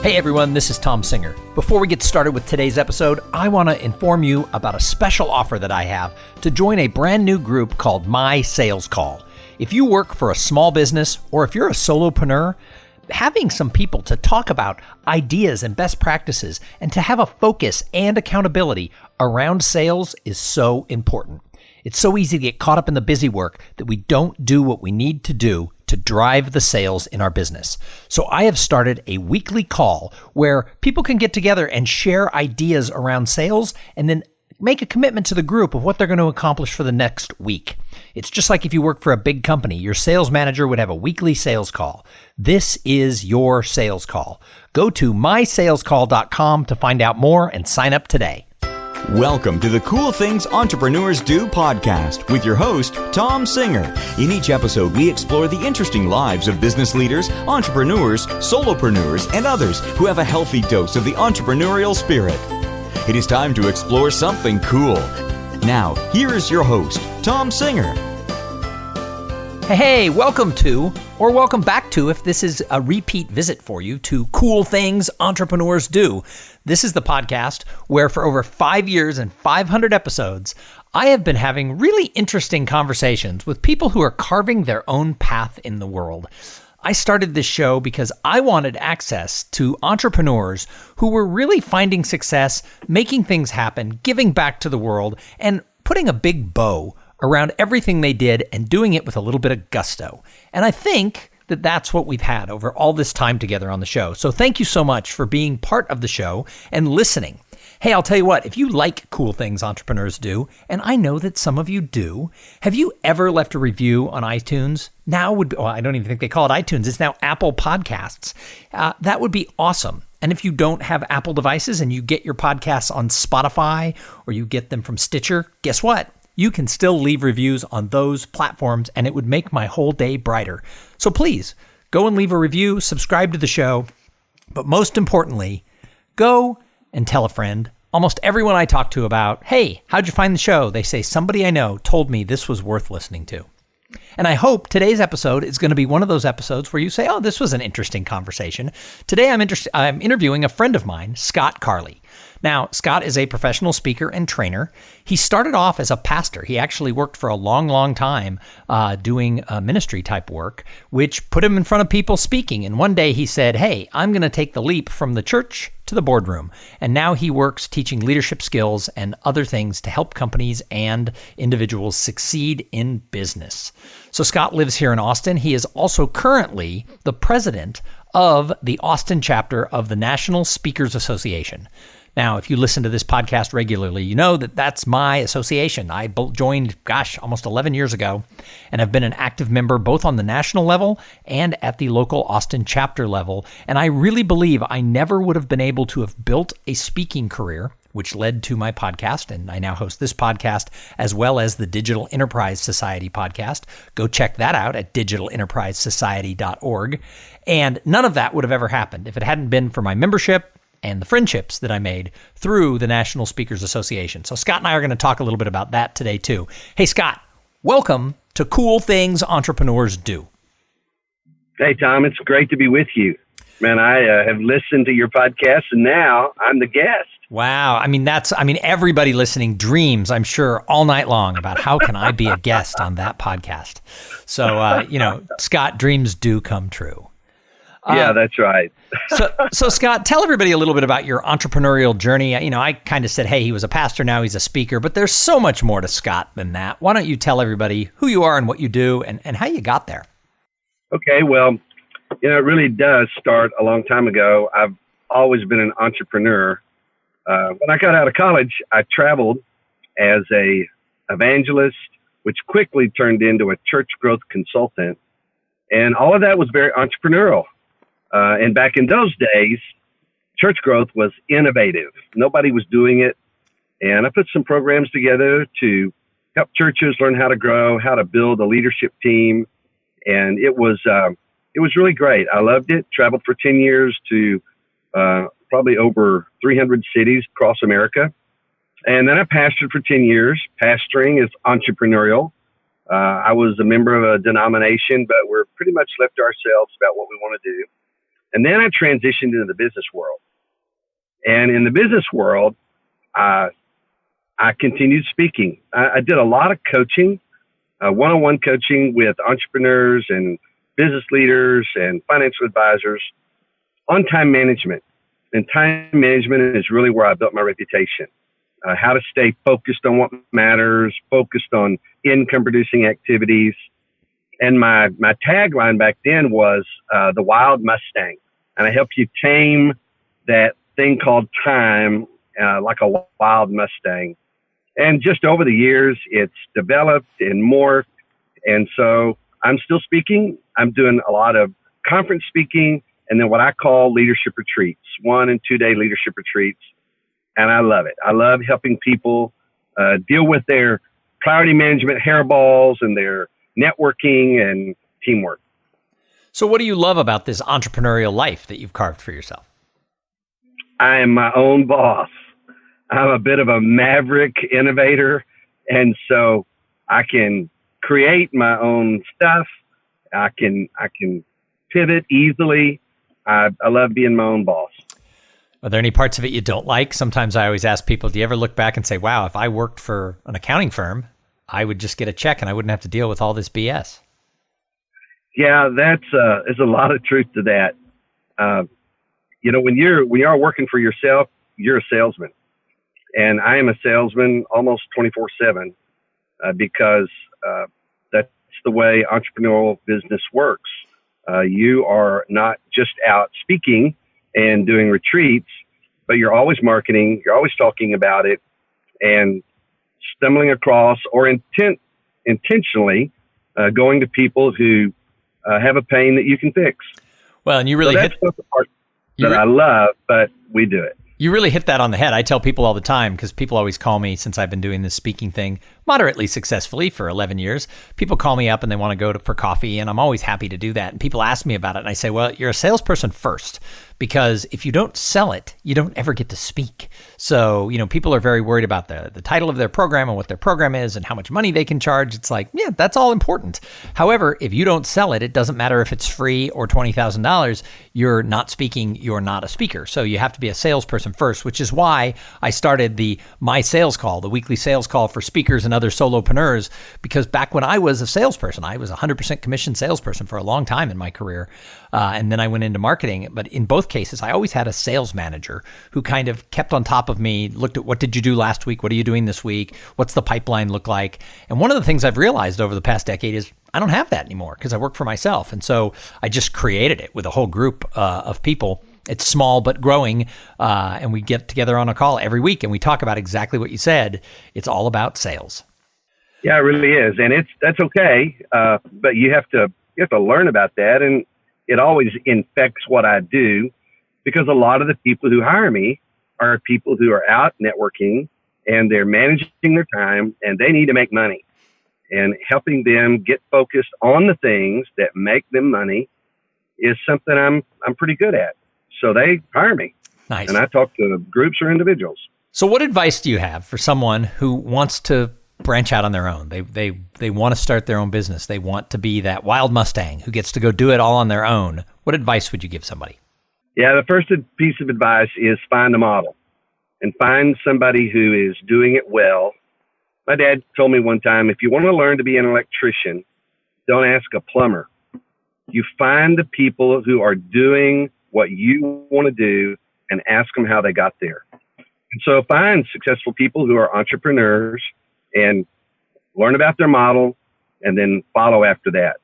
Hey everyone, this is Tom Singer. Before we get started with today's episode, I want to inform you about a special offer that I have to join a brand new group called My Sales Call. If you work for a small business or if you're a solopreneur, having some people to talk about ideas and best practices and to have a focus and accountability around sales is so important. It's so easy to get caught up in the busy work that we don't do what we need to do to drive the sales in our business. So I have started a weekly call where people can get together and share ideas around sales and then make a commitment to the group of what they're going to accomplish for the next week. It's just like if you work for a big company, your sales manager would have a weekly sales call. This is your sales call. Go to mysalescall.com to find out more and sign up today. Welcome to the Cool Things Entrepreneurs Do podcast with your host, Tom Singer. In each episode, we explore the interesting lives of business leaders, entrepreneurs, solopreneurs, and others who have a healthy dose of the entrepreneurial spirit. It is time to explore something cool. Now, here is your host, Tom Singer. Hey, welcome to, or welcome back to, if this is a repeat visit for you, to Cool Things Entrepreneurs Do. This is the podcast where for over 5 years and 500 episodes, I have been having really interesting conversations with people who are carving their own path in the world. I started this show because I wanted access to entrepreneurs who were really finding success, making things happen, giving back to the world, and putting a big bow around everything they did and doing it with a little bit of gusto. And I think that that's what we've had over all this time together on the show. So thank you so much for being part of the show and listening. Hey, I'll tell you what, if you like Cool Things Entrepreneurs Do, and I know that some of you do, have you ever left a review on iTunes? I don't even think they call it iTunes. It's now Apple Podcasts. That would be awesome. And if you don't have Apple devices and you get your podcasts on Spotify or you get them from Stitcher, guess what? You can still leave reviews on those platforms and it would make my whole day brighter. So please go and leave a review, subscribe to the show, but most importantly, go and tell a friend. Almost everyone I talk to about, hey, how'd you find the show? They say, somebody I know told me this was worth listening to. And I hope today's episode is going to be one of those episodes where you say, oh, this was an interesting conversation. Today I'm interviewing a friend of mine, Scott Carley. Now, Scott is a professional speaker and trainer. He started off as a pastor. He actually worked for a long, long time doing ministry type work, which put him in front of people speaking. And one day he said, hey, I'm going to take the leap from the church to the boardroom. And now he works teaching leadership skills and other things to help companies and individuals succeed in business. So Scott lives here in Austin. He is also currently the president of the Austin chapter of the National Speakers Association. Now, if you listen to this podcast regularly, you know that that's my association. I joined, almost 11 years ago, and have been an active member both on the national level and at the local Austin chapter level. And I really believe I never would have been able to have built a speaking career, which led to my podcast, and I now host this podcast as well as the Digital Enterprise Society podcast. Go check that out at digitalenterprisesociety.org. And none of that would have ever happened if it hadn't been for my membership and the friendships that I made through the National Speakers Association. So Scott and I are going to talk a little bit about that today too. Hey, Scott, welcome to Cool Things Entrepreneurs Do. Hey, Tom, it's great to be with you. Man, I have listened to your podcast, and now I'm the guest. Wow. Everybody listening dreams, I'm sure, all night long about how can I be a guest on that podcast. So, Scott, dreams do come true. Yeah, that's right. So Scott, tell everybody a little bit about your entrepreneurial journey. I kind of said, hey, he was a pastor, now he's a speaker, but there's so much more to Scott than that. Why don't you tell everybody who you are and what you do and how you got there? Okay, well, it really does start a long time ago. I've always been an entrepreneur. When I got out of college, I traveled as a evangelist, which quickly turned into a church growth consultant. And all of that was very entrepreneurial. And back in those days, church growth was innovative. Nobody was doing it. And I put some programs together to help churches learn how to grow, how to build a leadership team. And it was really great. I loved it. Traveled for 10 years to probably over 300 cities across America. And then I pastored for 10 years. Pastoring is entrepreneurial. I was a member of a denomination, but we're pretty much left to ourselves about what we want to do. And then I transitioned into the business world. And in the business world, I continued speaking. I did a lot of coaching, one-on-one coaching with entrepreneurs and business leaders and financial advisors on time management. And time management is really where I built my reputation. How to stay focused on what matters, focused on income-producing activities. And my tagline back then was the wild Mustang. And I help you tame that thing called time like a wild Mustang. And just over the years, it's developed and morphed. And so I'm still speaking. I'm doing a lot of conference speaking and then what I call leadership retreats, 1 and 2 day leadership retreats. And I love it. I love helping people deal with their priority management hairballs and their networking and teamwork. So what do you love about this entrepreneurial life that you've carved for yourself? I am my own boss. I'm a bit of a maverick innovator. And so I can create my own stuff. I can pivot easily. I love being my own boss. Are there any parts of it you don't like? Sometimes I always ask people, do you ever look back and say, wow, if I worked for an accounting firm, I would just get a check and I wouldn't have to deal with all this BS? Yeah, there's a lot of truth to that. When you are working for yourself, you're a salesman. And I am a salesman almost 24/7 because that's the way entrepreneurial business works. You are not just out speaking and doing retreats, but you're always marketing, you're always talking about it and stumbling across or intentionally going to people who have a pain that you can fix. Well, and you really that's the part that I love, but we do it. You really hit that on the head. I tell people all the time, because people always call me, since I've been doing this speaking thing moderately successfully for 11 years, people call me up and they want to go for coffee, and I'm always happy to do that. And people ask me about it, and I say, well, you're a salesperson first, because if you don't sell it, you don't ever get to speak. So, people are very worried about the title of their program and what their program is and how much money they can charge. It's like, yeah, that's all important. However, if you don't sell it, it doesn't matter if it's free or $20,000. You're not speaking. You're not a speaker. So you have to be a salesperson first, which is why I started my sales call, the weekly sales call for speakers and other solopreneurs, because back when I was a salesperson, I was a 100% commission salesperson for a long time in my career. And then I went into marketing. But in both cases, I always had a sales manager who kind of kept on top of me, looked at what did you do last week? What are you doing this week? What's the pipeline look like? And one of the things I've realized over the past decade is I don't have that anymore because I work for myself. And so I just created it with a whole group of people. It's small but growing, and we get together on a call every week and we talk about exactly what you said. It's all about sales. Yeah, it really is, and that's okay. But you have to learn about that, and it always infects what I do, because a lot of the people who hire me are people who are out networking and they're managing their time and they need to make money, and helping them get focused on the things that make them money is something I'm pretty good at. So they hire me. Nice. And I talk to groups or individuals. So what advice do you have for someone who wants to branch out on their own? They want to start their own business. They want to be that wild Mustang who gets to go do it all on their own. What advice would you give somebody? Yeah, the first piece of advice is find a model and find somebody who is doing it well. My dad told me one time, if you want to learn to be an electrician, don't ask a plumber. You find the people who are doing what you want to do and ask them how they got there. And so find successful people who are entrepreneurs and learn about their model and then follow after that.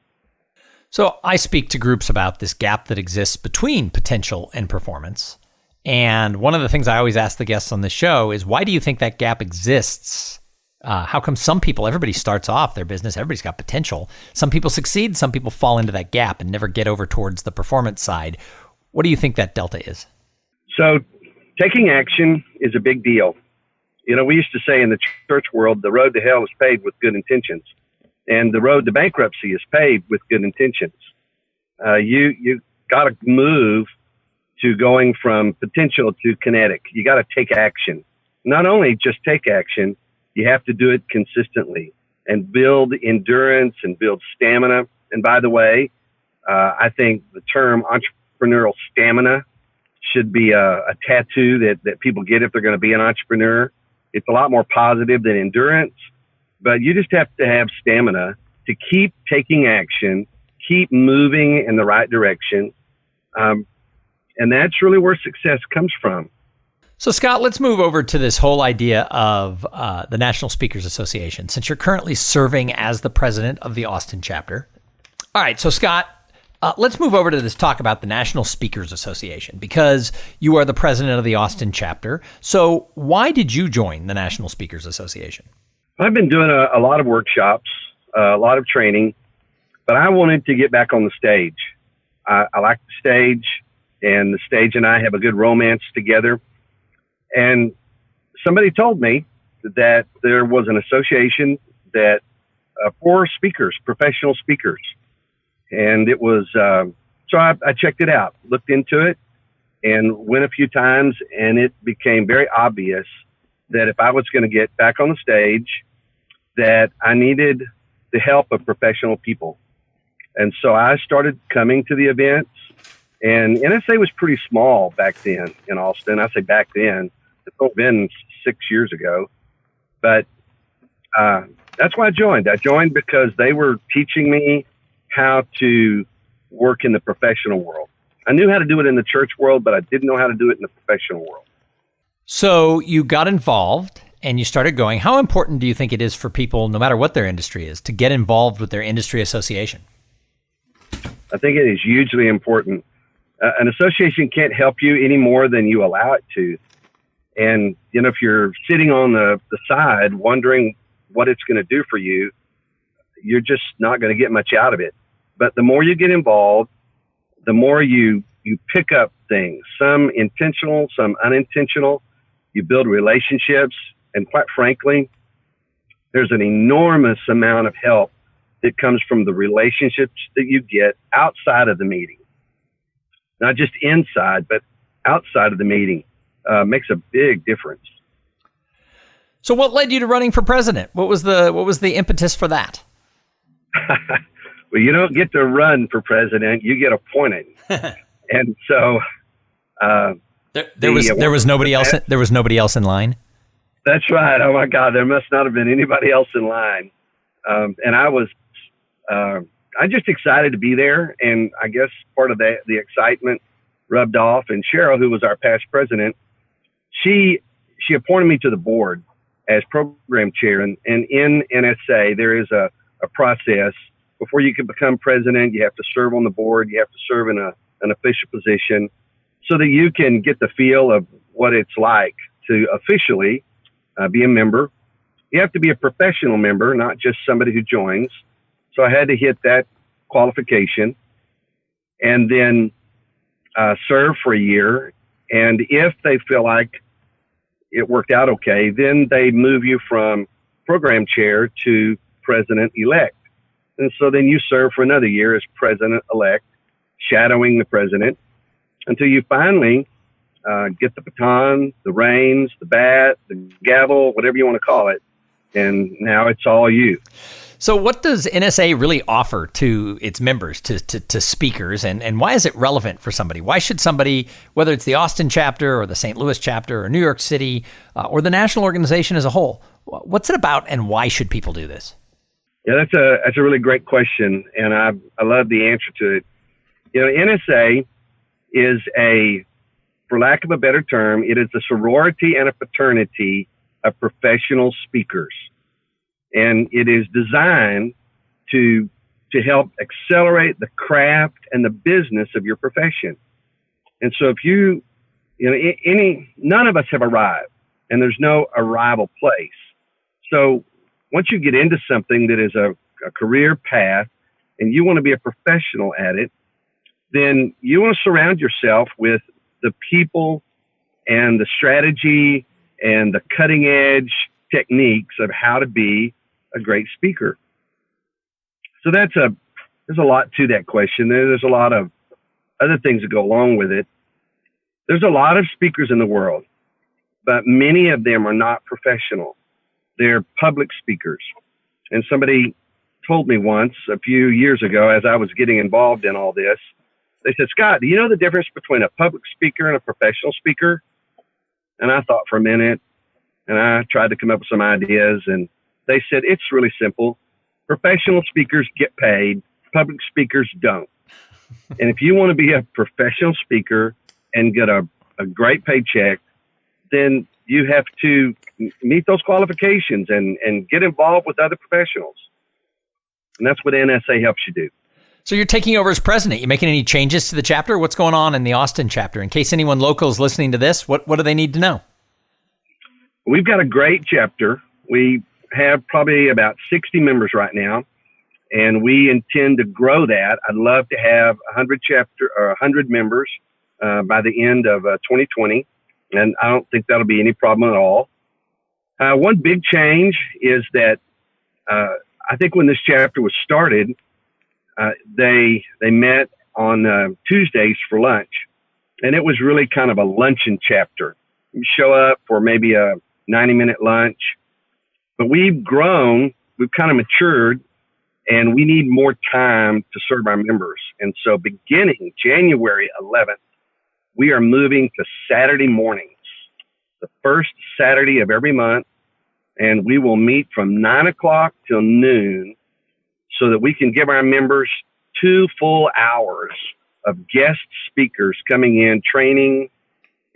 So I speak to groups about this gap that exists between potential and performance. And one of the things I always ask the guests on the show is, why do you think that gap exists? How come some people, everybody starts off their business, everybody's got potential. Some people succeed, some people fall into that gap and never get over towards the performance side. What do you think that delta is? So taking action is a big deal. We used to say in the church world, the road to hell is paved with good intentions, and the road to bankruptcy is paved with good intentions. You got to move to going from potential to kinetic. You got to take action. Not only just take action, you have to do it consistently and build endurance and build stamina. And by the way, I think the term entrepreneurial stamina should be a tattoo that people get if they're going to be an entrepreneur. It's a lot more positive than endurance, but you just have to have stamina to keep taking action, keep moving in the right direction. And that's really where success comes from. So, Scott, let's move over to this whole idea of the National Speakers Association, since you're currently serving as the president of the Austin chapter. All right, so, Scott, let's move over to this talk about the National Speakers Association, because you are the president of the Austin chapter. So why did you join the National Speakers Association? I've been doing a lot of workshops, a lot of training, but I wanted to get back on the stage. I like the stage, and the stage and I have a good romance together. And somebody told me that there was an association that for speakers, professional speakers. And it was, so I checked it out, looked into it, and went a few times, and it became very obvious that if I was going to get back on the stage, that I needed the help of professional people. And so I started coming to the events, and NSA was pretty small back then in Austin. I say back then, it's only been 6 years ago, but that's why I joined. I joined because they were teaching me how to work in the professional world. I knew how to do it in the church world, but I didn't know how to do it in the professional world. So you got involved and you started going. How important do you think it is for people, no matter what their industry is, to get involved with their industry association? I think it is hugely important. An association can't help you any more than you allow it to. And, you know, if you're sitting on the side wondering what it's going to do for you, you're just not going to get much out of it. But the more you get involved, the more you pick up things, some intentional, some unintentional. You build relationships. And quite frankly, there's an enormous amount of help that comes from the relationships that you get outside of the meeting. Not just inside, but outside of the meeting. Makes a big difference. So what led you to running for president? What was the impetus for that? Well, you don't get to run for president; you get appointed. And so there was nobody else. There was nobody else in line. That's right. Oh my God, there must not have been anybody else in line. And I was just excited to be there, and I guess part of the excitement rubbed off. And Cheryl, who was our past president, she appointed me to the board as program chair. And in NSA, there is a process. Before you can become president, you have to serve on the board. You have to serve in an official position so that you can get the feel of what it's like to officially be a member. You have to be a professional member, not just somebody who joins. So I had to hit that qualification and then serve for a year. And if they feel like it worked out okay, then they move you from program chair to president-elect. And so then you serve for another year as president-elect, shadowing the president, until you finally get the baton, the reins, the bat, the gavel, whatever you want to call it. And now it's all you. So what does NSA really offer to its members, to speakers, and why is it relevant for somebody? Why should somebody, whether it's the Austin chapter or the St. Louis chapter or New York City or the national organization as a whole, what's it about and why should people do this? Yeah, that's a really great question, and I love the answer to it. You know, NSA is for lack of a better term, it is a sorority and a fraternity of professional speakers. And it is designed to help accelerate the craft and the business of your profession. And so if none of us have arrived, and there's no arrival place. So once you get into something that is a career path and you want to be a professional at it, then you want to surround yourself with the people and the strategy and the cutting edge techniques of how to be a great speaker. So there's a lot to that question. There's a lot of other things that go along with it. There's a lot of speakers in the world, but many of them are not professional. They're public speakers. And somebody told me once a few years ago, as I was getting involved in all this, they said, Scott, do you know the difference between a public speaker and a professional speaker? And I thought for a minute, and I tried to come up with some ideas, and they said, it's really simple. Professional speakers get paid, public speakers don't. And if you want to be a professional speaker and get a great paycheck, then you have to meet those qualifications and get involved with other professionals. And that's what NSA helps you do. So you're taking over as president. You making any changes to the chapter? What's going on in the Austin chapter? In case anyone local is listening to this, what do they need to know? We've got a great chapter. We have probably about 60 members right now, and we intend to grow that. I'd love to have 100 members by the end of 2020, and I don't think that'll be any problem at all. One big change is that I think when this chapter was started, they met on Tuesdays for lunch, and it was really kind of a luncheon chapter. You show up for maybe a 90-minute lunch, but we've grown, we've kind of matured, and we need more time to serve our members. And so beginning January 11th, we are moving to Saturday mornings, the first Saturday of every month, and we will meet from 9 o'clock till noon so that we can give our members 2 full hours of guest speakers coming in, training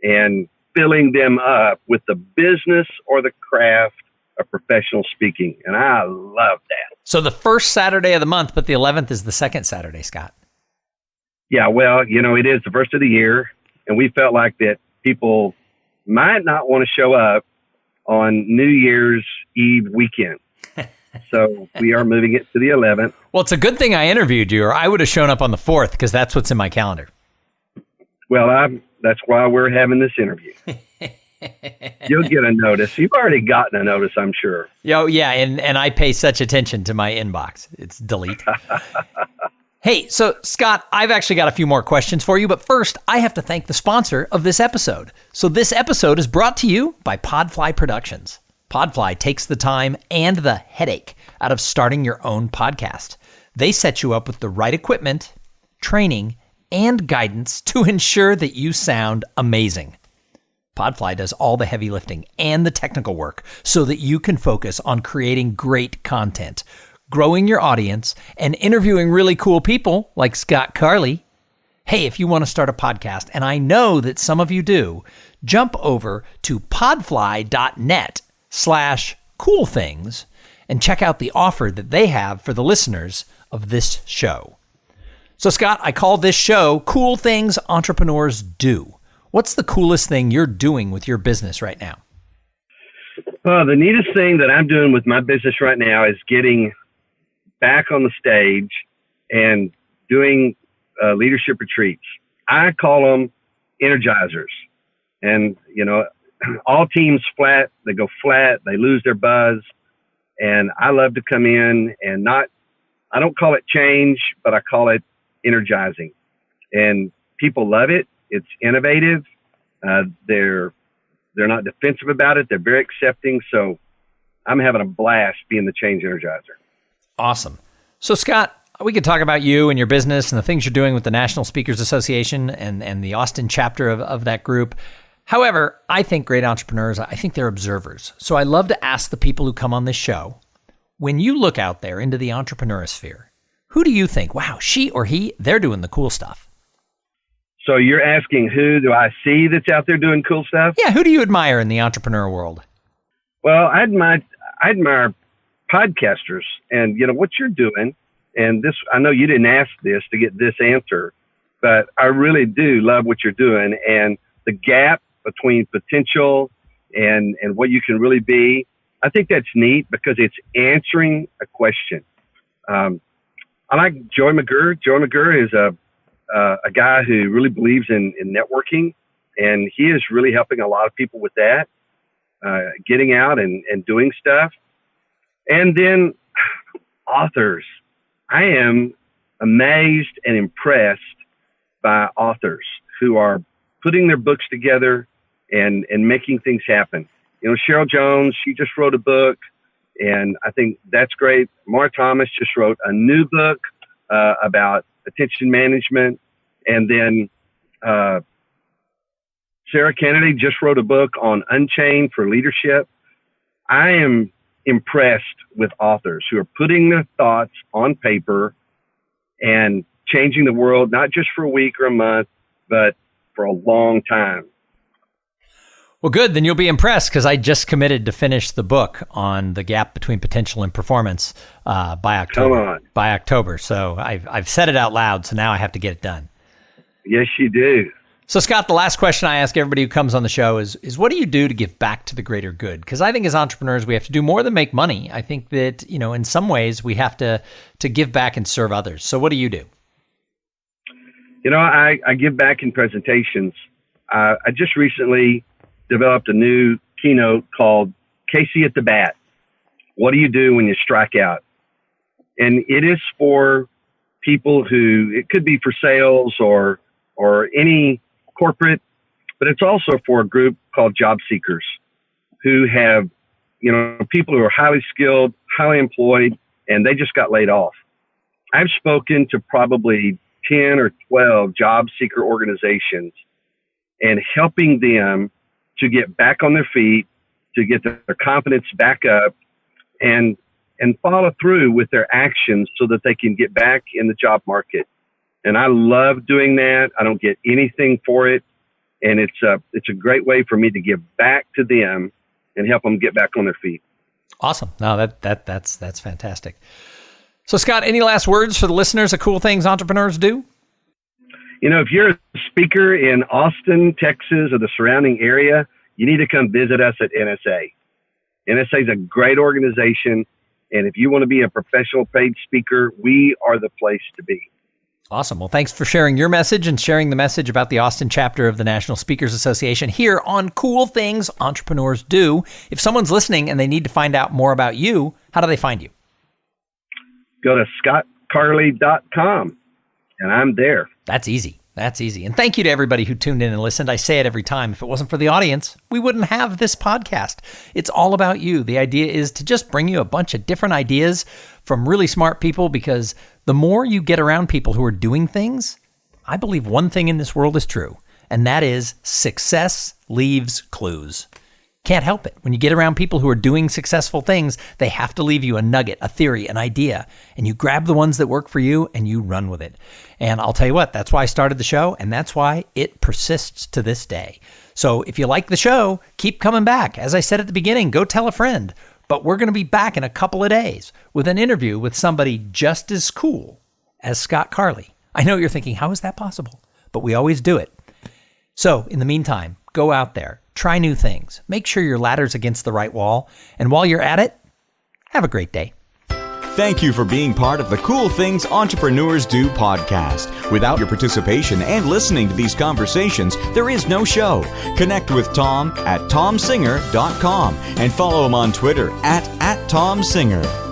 and filling them up with the business or the craft of professional speaking. And I love that. So the first Saturday of the month, but the 11th is the second Saturday, Scott. Yeah, well, it is the first of the year, and we felt like that people might not want to show up on New Year's Eve weekend. So we are moving it to the 11th. Well, it's a good thing I interviewed you, or I would have shown up on the 4th because that's what's in my calendar. Well, that's why we're having this interview. You'll get a notice. You've already gotten a notice, I'm sure. Yeah, and I pay such attention to my inbox. It's delete. Hey, so Scott, I've actually got a few more questions for you, but first, I have to thank the sponsor of this episode. So this episode is brought to you by Podfly Productions. Podfly takes the time and the headache out of starting your own podcast. They set you up with the right equipment, training, and guidance to ensure that you sound amazing. Podfly does all the heavy lifting and the technical work so that you can focus on creating great content, growing your audience, and interviewing really cool people like Scott Carley. Hey, if you want to start a podcast, and I know that some of you do, jump over to podfly.net/coolthings and check out the offer that they have for the listeners of this show. So Scott, I call this show Cool Things Entrepreneurs Do. What's the coolest thing you're doing with your business right now? The neatest thing that I'm doing with my business right now is getting back on the stage and doing leadership retreats. I call them energizers. And, all teams flat, they go flat, they lose their buzz. And I love to come in and I don't call it change, but I call it energizing. And people love it. It's innovative. They're not defensive about it. They're very accepting. So I'm having a blast being the change energizer. Awesome. So Scott, we could talk about you and your business and the things you're doing with the National Speakers Association and the Austin chapter of that group. However, I think great entrepreneurs, I think they're observers. So I love to ask the people who come on this show, when you look out there into the entrepreneur sphere, who do you think, wow, she or he, they're doing the cool stuff? So you're asking who do I see that's out there doing cool stuff? Yeah, who do you admire in the entrepreneur world? Well, I admire podcasters and, what you're doing. And this, I know you didn't ask this to get this answer, but I really do love what you're doing. And the gap between potential and what you can really be, I think that's neat because it's answering a question. I like Joey McGurr. Joey McGurr is a guy who really believes in networking, and he is really helping a lot of people with that, getting out and doing stuff. And then authors. I am amazed and impressed by authors who are putting their books together and making things happen. Cheryl Jones, she just wrote a book, and I think that's great. Mara Thomas just wrote a new book about attention management, And then Sarah Kennedy just wrote a book on Unchained for leadership. I am impressed with authors who are putting their thoughts on paper and changing the world, not just for a week or a month, but for a long time. Well, good. Then you'll be impressed because I just committed to finish the book on the gap between potential and performance by October. Come on. By October. So I've said it out loud, so now I have to get it done. Yes, you do. So, Scott, the last question I ask everybody who comes on the show is what do you do to give back to the greater good? Because I think as entrepreneurs, we have to do more than make money. I think that, in some ways we have to give back and serve others. So what do you do? I give back in presentations. I just recently developed a new keynote called Casey at the Bat. What do you do when you strike out? And it is for people who, it could be for sales or any corporate, but it's also for a group called job seekers who have, people who are highly skilled, highly employed, and they just got laid off. I've spoken to probably 10 or 12 job seeker organizations and helping them to get back on their feet, to get their confidence back up and follow through with their actions so that they can get back in the job market. And I love doing that. I don't get anything for it. And it's a great way for me to give back to them and help them get back on their feet. Awesome. No, that's fantastic. So, Scott, any last words for the listeners of Cool Things Entrepreneurs Do? If you're a speaker in Austin, Texas, or the surrounding area, you need to come visit us at NSA. NSA is a great organization. And if you want to be a professional paid speaker, we are the place to be. Awesome. Well, thanks for sharing your message and sharing the message about the Austin chapter of the National Speakers Association here on Cool Things Entrepreneurs Do. If someone's listening and they need to find out more about you, how do they find you? Go to scottcarley.com and I'm there. That's easy. That's easy. And thank you to everybody who tuned in and listened. I say it every time. If it wasn't for the audience, we wouldn't have this podcast. It's all about you. The idea is to just bring you a bunch of different ideas from really smart people, because the more you get around people who are doing things, I believe one thing in this world is true, and that is success leaves clues. Can't help it. When you get around people who are doing successful things, they have to leave you a nugget, a theory, an idea, and you grab the ones that work for you and you run with it. And I'll tell you what, that's why I started the show, and that's why it persists to this day. So if you like the show, keep coming back. As I said at the beginning, go tell a friend. But we're going to be back in a couple of days with an interview with somebody just as cool as Scott Carley. I know you're thinking, how is that possible? But we always do it. So in the meantime, go out there, try new things, make sure your ladder's against the right wall, and while you're at it, have a great day. Thank you for being part of the Cool Things Entrepreneurs Do podcast. Without your participation and listening to these conversations, there is no show. Connect with Tom at tomsinger.com and follow him on Twitter at tomsinger.